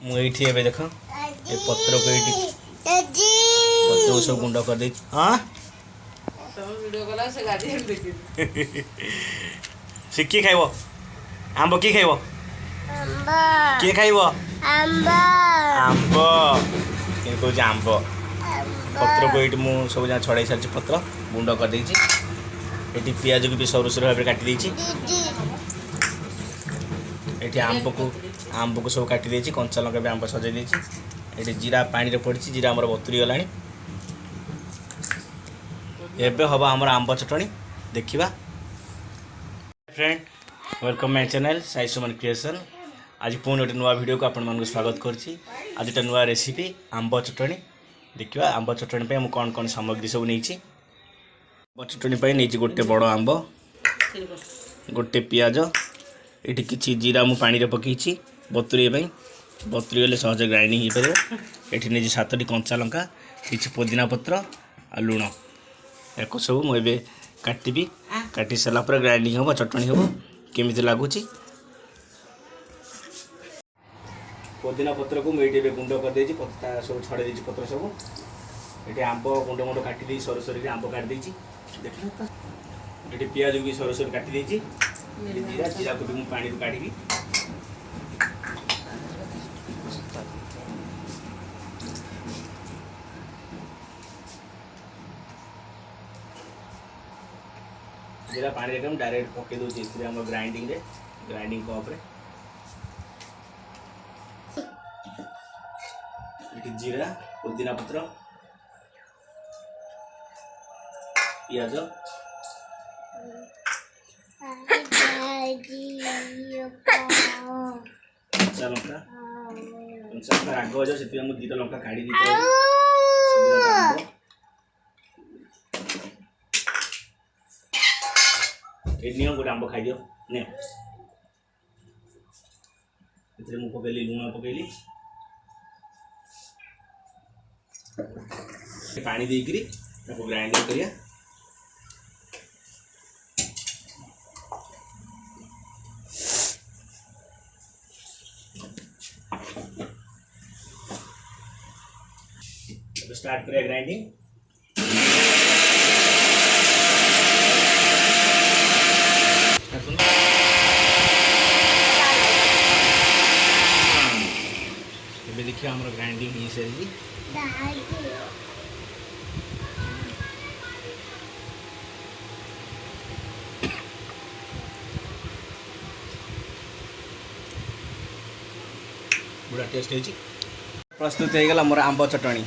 मुझे एवं देख ये पत्र को ये पत्र को सब गुंड कर दे। हाँ से किए खाइब आंब किए खाइब किए खाइब आंब किए कौन आंब पत्र को ये सब जहाँ छड़ाई सारी पत्र गुंड कर देती ये पियाज को भी सरू सरू भाव काटी देती ये आंब को सब काटी देती कंचा लंका भी आंब सजाई देती ये जीरा पानी रे पड़ी जीरा आमर बतुरी गलानी एबे हम आमर आंब चटणी देखिबा। Friend welcome my channel Sai Suman creation. आज पुणी गोटे नुआ वीडियो को आपण मानक स्वागत करछि। आज गोटे नुआ रेसिपी आंब चटणी देखिबा। आंब चटणी पे हम कौन कौन सामग्री सब नहीं आंब चटणी पे नहीं गोटे बड़ आंब गोटे पियाज ये किसी जीरा मु पानी रे पकईछि बतुरी बतुरी गले सहज ग्राइंडिंग हो पार। ये नहीं 7टी कंचा लंका किसी पुदीना पत्र आ लुण या सब मुझे काटि काटि सारापर ग्राइंडिंग हम चटणी हम केमी लगुच पुदीना पत्र को मुझे गुंड कर देती पत्ता सब छड़े पत्र सब ये आंब गुंड गुंड काटी सरू सरू आंब काटी देख ये पियाज भी सरू सरू काटी जीरा जीरा को भी पानी काढ़ी जीरा पानी रे डायरेक्ट पके दूसरी ग्राइंडिंग कप जीरा पुदीना पत्र पियाज कंचा लंका राग हो जाए से 2टा लंका काढ़ी नियम गोटे आंब खाई दियो ने मुझे पकईली लुण पकईली पानी देकरी ग्राइंडिंग करिया स्टार्ट करिया ग्राइंडिंग। देखिए हमारा ग्राइंडिंग हो सारी बड़ा टेस्ट है प्रस्तुत हो गला मोर आंब चटणी।